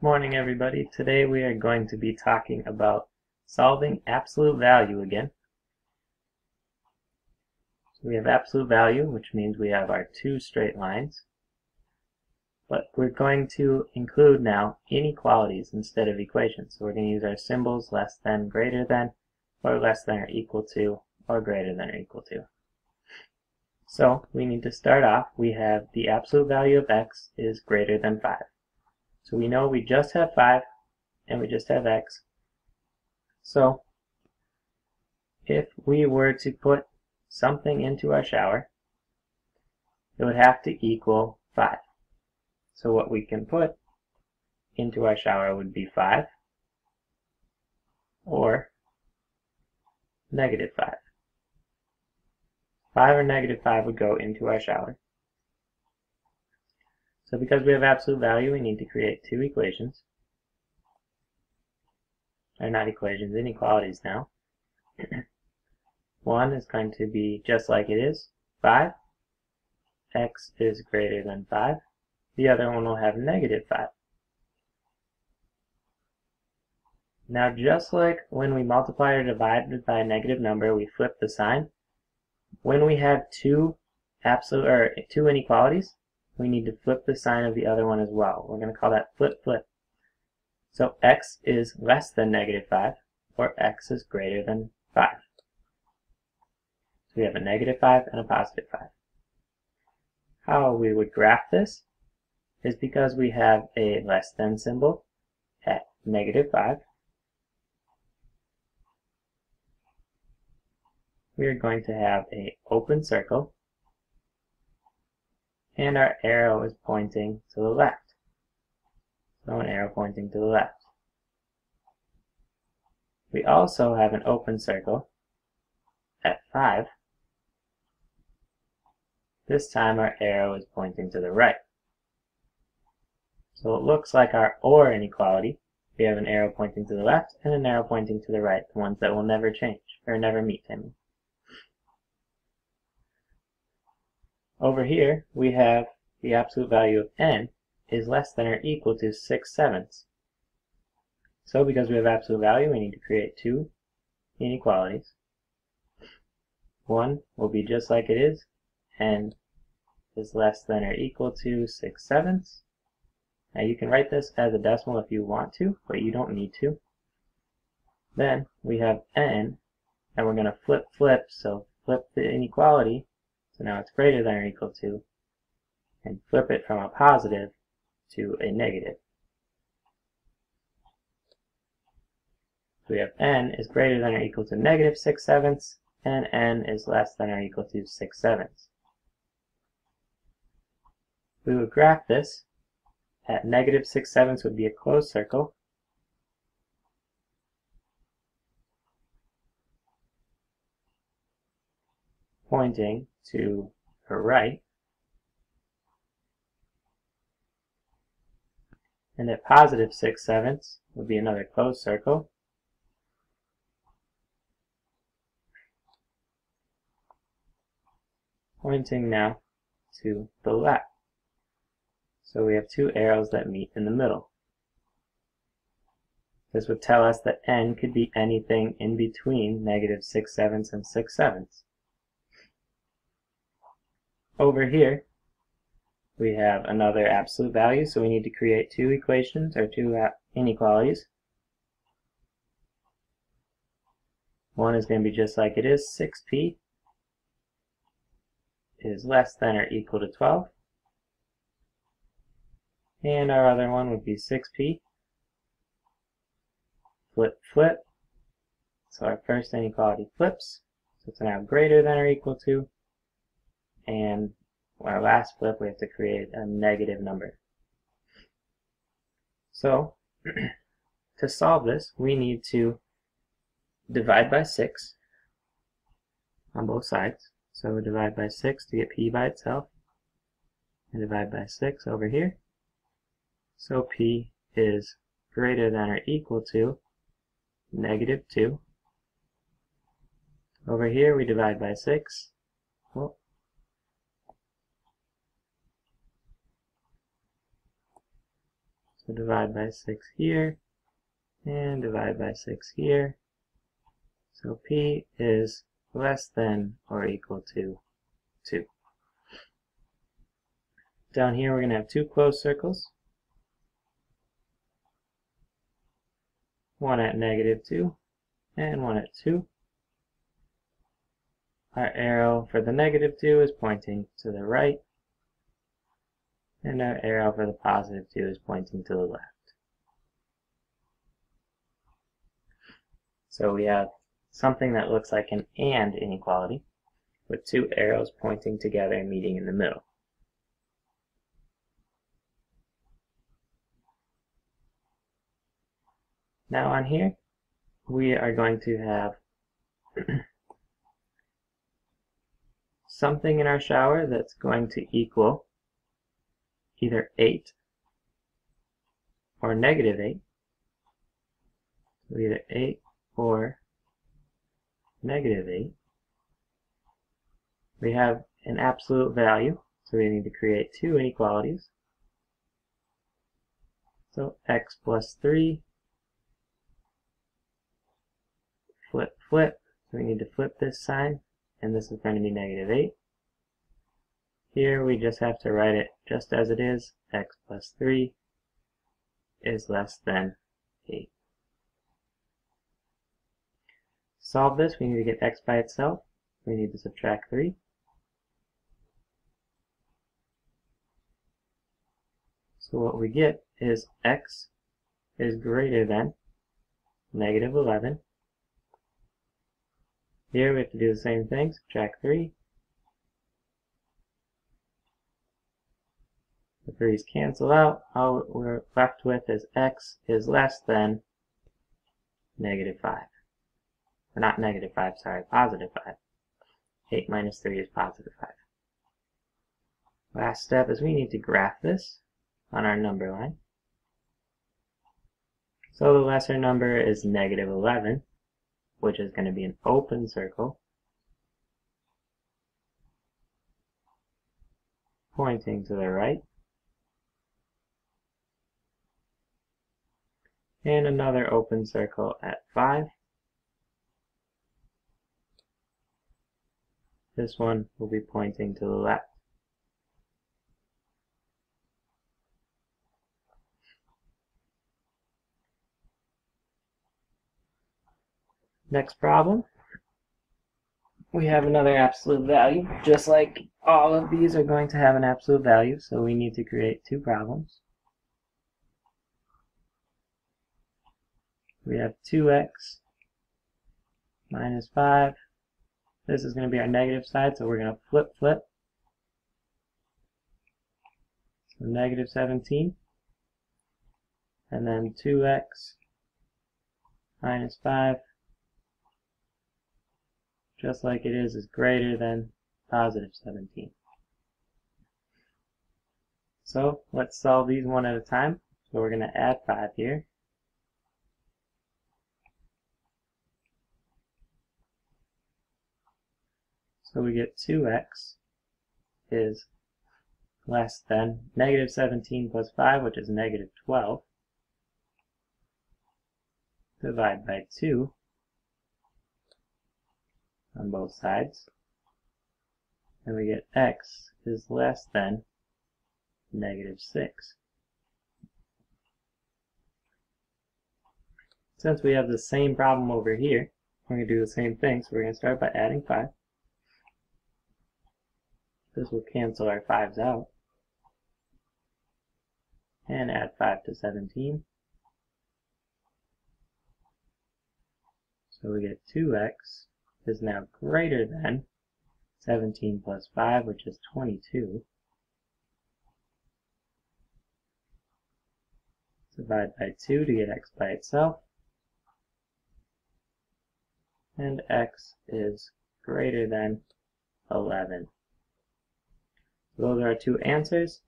Morning everybody. Today we are going to be talking about solving absolute value again. So we have absolute value, which means we have our two straight lines. But we're going to include now inequalities instead of equations. So we're going to use our symbols less than, greater than, or less than or equal to, or greater than or equal to. So we need to start off. We have the absolute value of x is greater than 5. So we know we just have 5 and we just have x. So if we were to put something into our shower, it would have to equal 5. So what we can put into our shower would be 5 or negative 5. 5 or negative 5 would go into our shower. So because we have absolute value, we need to create two equations. Or not equations, inequalities now. One is going to be just like it is, 5. X is greater than 5. The other one will have negative 5. Now just like when we multiply or divide by a negative number, we flip the sign. When we have two inequalities, we need to flip the sign of the other one as well. We're going to call that flip flip. So x is less than negative 5, or x is greater than 5. So we have a negative 5 and a positive 5. How we would graph this is because we have a less than symbol at negative 5. We are going to have an open circle, and our arrow is pointing to the left. So an arrow pointing to the left. We also have an open circle at 5. This time our arrow is pointing to the right. So it looks like our OR inequality. We have an arrow pointing to the left and an arrow pointing to the right, the ones that will never change, or never meet, I mean. Over here, we have the absolute value of n is less than or equal to 6/7. So because we have absolute value, we need to create two inequalities. One will be just like it is, n is less than or equal to 6/7. Now you can write this as a decimal if you want to, but you don't need to. Then we have n, and we're going to flip flip, so flip the inequality. So now it's greater than or equal to, and flip it from a positive to a negative. So we have n is greater than or equal to negative 6/7, and n is less than or equal to 6/7. We would graph this. At negative 6/7 would be a closed circle. Pointing to the right. And at positive 6/7 would be another closed circle. Pointing now to the left. So we have two arrows that meet in the middle. This would tell us that n could be anything in between negative 6/7 and 6/7. Over here, we have another absolute value, so we need to create two equations, or two inequalities. One is going to be just like it is, 6p is less than or equal to 12. And our other one would be 6p, flip flip. So our first inequality flips, so it's now greater than or equal to. And our last flip, we have to create a negative number. So to solve this, we need to divide by 6 on both sides. So we divide by 6 to get p by itself, and divide by 6 over here. So p is greater than or equal to negative 2. Over here we divide by 6. Well, So divide by 6 here, and divide by 6 here. So P is less than or equal to 2. Down here we're going to have two closed circles. One at -2 and one at 2. Our arrow for the -2 is pointing to the right, and our arrow for the +2 is pointing to the left. So we have something that looks like an AND inequality, with two arrows pointing together and meeting in the middle. Now on here, we are going to have something in our shower that's going to equal either 8 or -8. So either 8 or -8. We have an absolute value, so we need to create two inequalities. So x plus 3, flip, flip. So we need to flip this sign, and this is going to be -8. Here we just have to write it just as it is. X plus 3 is less than 8. To solve this, we need to get x by itself. We need to subtract 3. So what we get is x is greater than -11. Here we have to do the same thing, subtract 3. The 3's cancel out. All we're left with is x is less than -5. Or not -5, sorry, +5. 8 minus 3 is +5. Last step is we need to graph this on our number line. So the lesser number is -11, which is going to be an open circle pointing to the right, and another open circle at 5. This one will be pointing to the left. Next problem. We have another absolute value. Just like all of these are going to have an absolute value, so we need to create two problems. We have 2x minus 5. This is going to be our negative side, so we're going to flip, flip. So -17. And then 2x minus 5, just like it is greater than +17. So let's solve these one at a time. So we're going to add 5 here. So we get 2x is less than -17 plus 5, which is -12. Divide by 2 on both sides. And we get x is less than -6. Since we have the same problem over here, we're going to do the same thing. So we're going to start by adding 5. This will cancel our 5's out. And add 5 to 17. So we get 2x is now greater than 17 plus 5, which is 22. Divide by 2 to get x by itself. And x is greater than 11. So those are our two answers.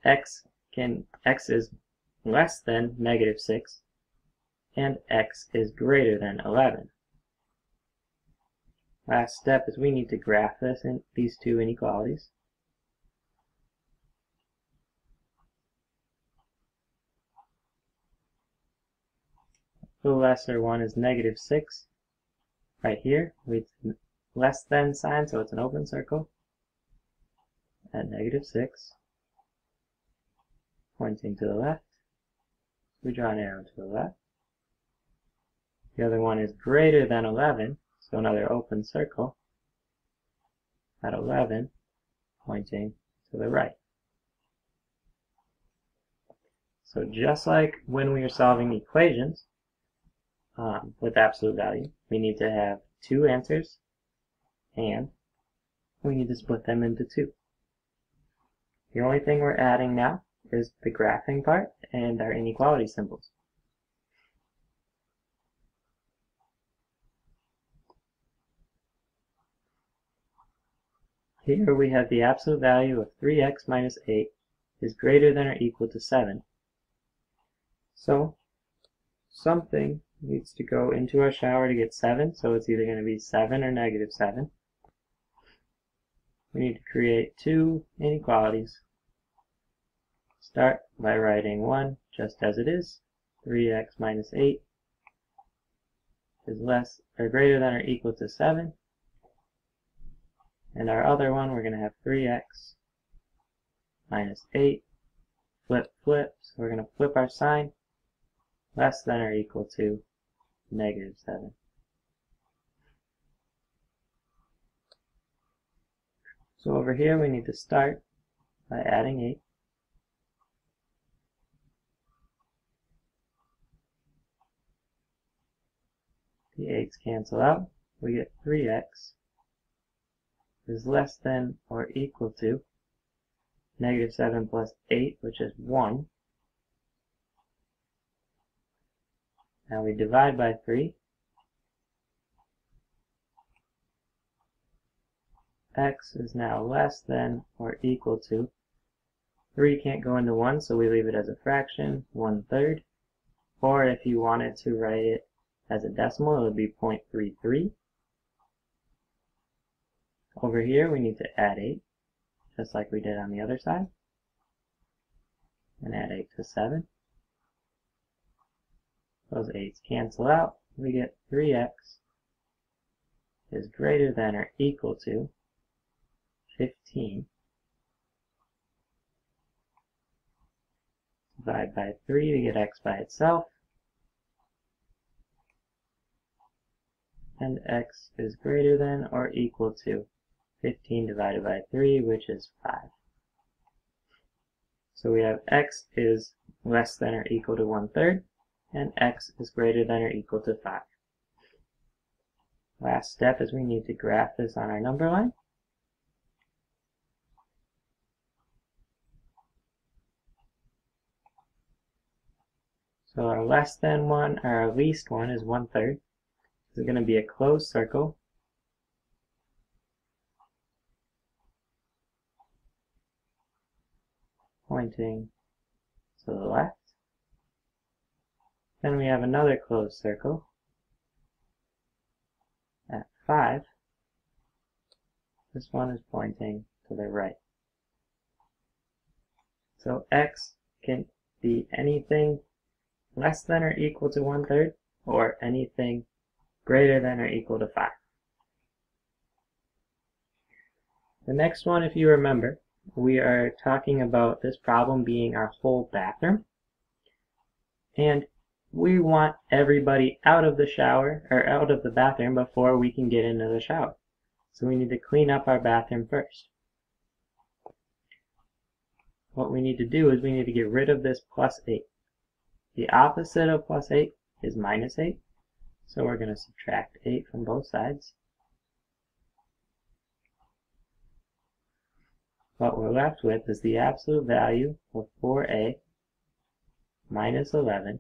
X is less than -6, and x is greater than 11. Last step is we need to graph these two inequalities. The lesser one is negative 6. Right here, with less than sign, so it's an open circle at negative 6, pointing to the left. We draw an arrow to the left. The other one is greater than 11, so another open circle at 11, pointing to the right. So just like when we are solving equations with absolute value, we need to have two answers, and we need to split them into two. The only thing we're adding now is the graphing part and our inequality symbols. Here we have the absolute value of 3x minus 8 is greater than or equal to 7. So something needs to go into our shower to get 7, so it's either going to be 7 or negative 7. We need to create two inequalities. Start by writing 1 just as it is. 3x minus 8 is less or greater than or equal to 7. And our other one, we're going to have 3x minus 8, flip, flip, so we're going to flip our sign, less than or equal to negative 7. So over here we need to start by adding 8. The 8's cancel out. We get 3x is less than or equal to negative 7 plus 8, which is 1. Now we divide by 3. X is now less than or equal to, 3 can't go into 1, so we leave it as a fraction, 1/3. Or if you wanted to write it as a decimal, it would be 0.33. Over here we need to add 8, just like we did on the other side, and add 8 to 7. Those 8's cancel out. We get 3x is greater than or equal to 15. Divide by 3 to get x by itself. And x is greater than or equal to 15 divided by 3, which is 5. So we have x is less than or equal to 1/3, and x is greater than or equal to 5. Last step is we need to graph this on our number line. So our less than one, or our least one, is 1/3. This is going to be a closed circle. Pointing to the left. Then we have another closed circle at 5. This one is pointing to the right. So x can be anything less than or equal to 1/3, or anything greater than or equal to 5. The next one, if you remember, we are talking about this problem being our whole bathroom. And we want everybody out of the shower, or out of the bathroom, before we can get into the shower. So we need to clean up our bathroom first. What we need to do is we need to get rid of this plus 8. The opposite of plus 8 is minus 8. So we're going to subtract 8 from both sides. What we're left with is the absolute value of 4a minus 11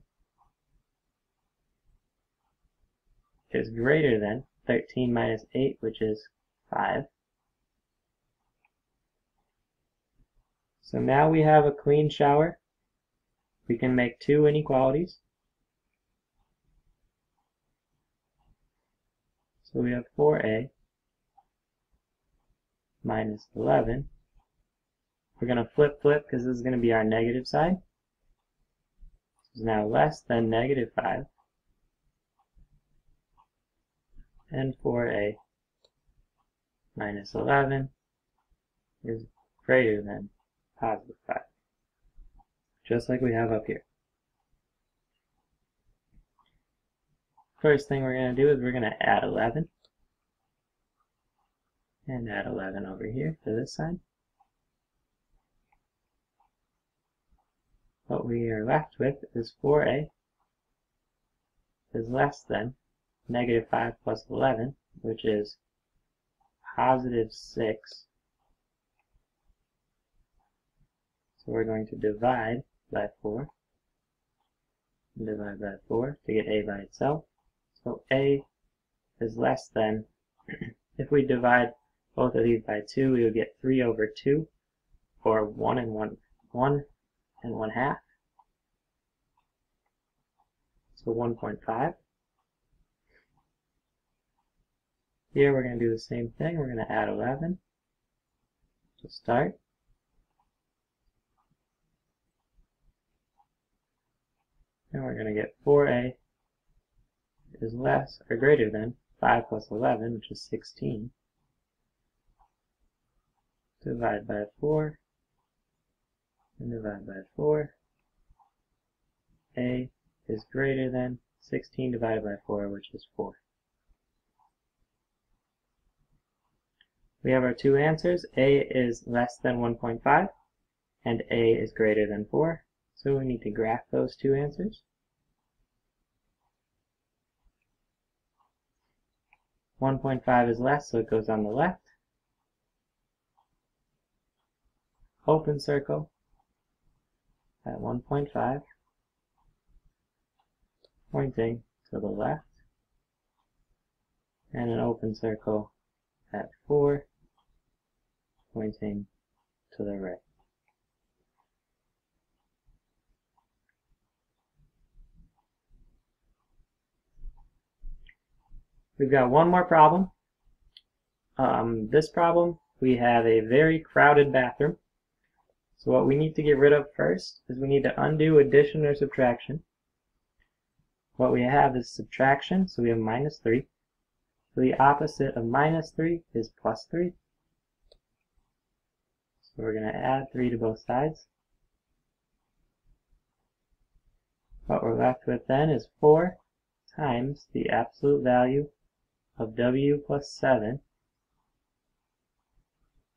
is greater than 13 minus 8, which is 5. So now we have a clean shower. We can make two inequalities. So we have 4a minus 11. We're going to flip because this is going to be our negative side. This is now less than negative 5. and 4a minus 11 is greater than positive 5, just like we have up here. First thing we're going to do is we're going to add 11 and add 11 over here to this side. What we are left with is 4a is less than negative 5 plus 11, which is positive 6. So we're going to divide by 4 and divide by 4 to get a by itself. So a is less than, if we divide both of these by 2, we would get 3 over 2, or 1 and 1/2. So 1.5. Here we're going to do the same thing. We're going to add 11 to start. And we're going to get 4a is less or greater than 5 plus 11, which is 16. Divide by 4 and divide by 4. A is greater than 16 divided by 4, which is 4. We have our two answers. A is less than 1.5 and A is greater than 4. So we need to graph those two answers. 1.5 is less, so it goes on the left. Open circle at 1.5, pointing to the left, and an open circle at 4, pointing to the right. We've got one more problem. This problem, we have a very crowded bathroom. So what we need to get rid of first is we need to undo addition or subtraction. What we have is subtraction, so we have minus 3. So the opposite of minus 3 is plus 3. So we're going to add 3 to both sides. What we're left with then is 4 times the absolute value of w plus 7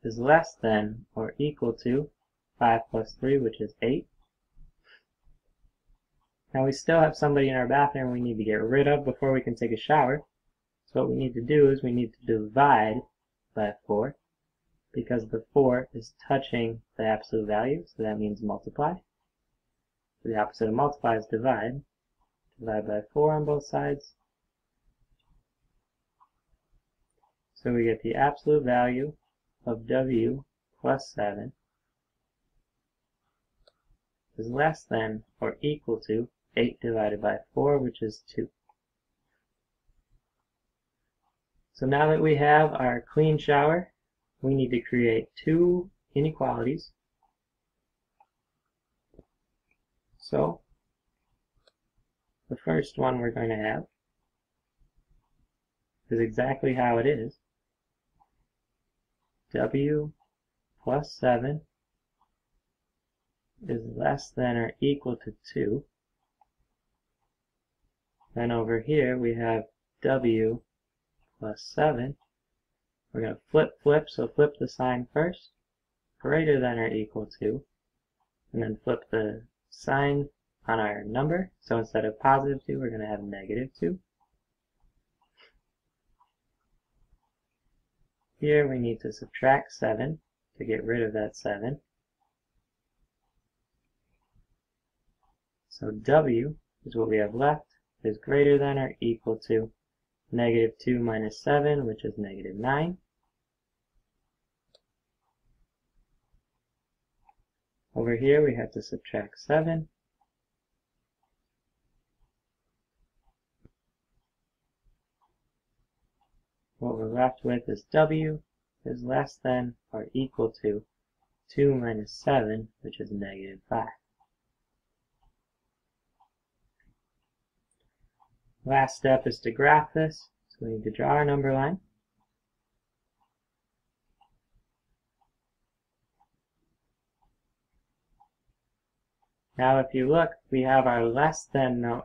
is less than or equal to 5 plus 3, which is 8. Now we still have somebody in our bathroom we need to get rid of before we can take a shower. So what we need to do is we need to divide by 4, because the 4 is touching the absolute value, so that means multiply. So the opposite of multiply is divide. Divide by 4 on both sides. So we get the absolute value of w plus 7 is less than or equal to 8 divided by 4, which is 2. So now that we have our clean shower, we need to create two inequalities. So the first one we're going to have is exactly how it is. W plus 7 is less than or equal to 2. Then over here we have w plus 7. We're going to flip, so flip the sign first. Greater than or equal to. And then flip the sign on our number. So instead of positive 2, we're going to have negative 2. Here we need to subtract 7 to get rid of that 7. So w is what we have left, is greater than or equal to negative 2 minus 7, which is negative 9. Over here we have to subtract 7. What we're left with is w is less than or equal to 2 minus 7, which is negative 5. Last step is to graph this. So we need to draw our number line. Now if you look, we have our lesser number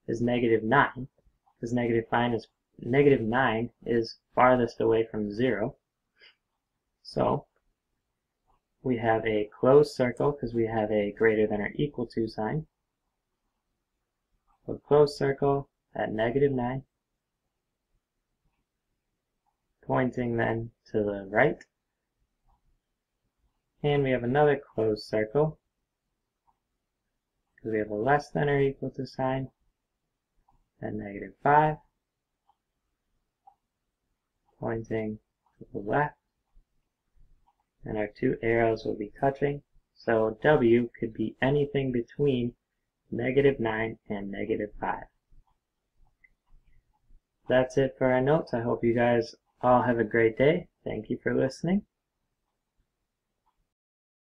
is -9, because -9 is farthest away from 0. So we have a closed circle because we have a greater than or equal to sign. So closed circle at -9, pointing then to the right. And we have another closed circle because we have a less than or equal to sign at -5, pointing to the left. And our two arrows will be touching. So W could be anything between -9 and -5. That's it for our notes. I hope you guys all have a great day. Thank you for listening.